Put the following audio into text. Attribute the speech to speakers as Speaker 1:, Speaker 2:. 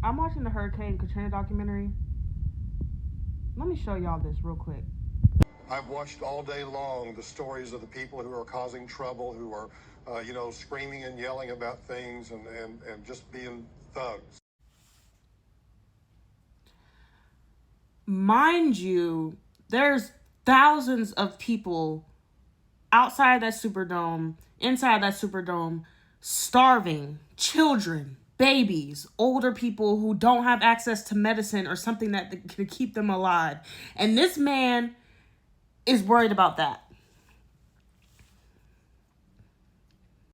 Speaker 1: I'm watching the Hurricane Katrina documentary. Let me show y'all this real quick.
Speaker 2: I've watched all day long the stories of the people who are causing trouble, who are, screaming and yelling about things and just being thugs.
Speaker 1: Mind you, there's thousands of people outside that Superdome, inside that Superdome, starving, children, babies, older people who don't have access to medicine or something that can keep them alive. And this man is worried about that.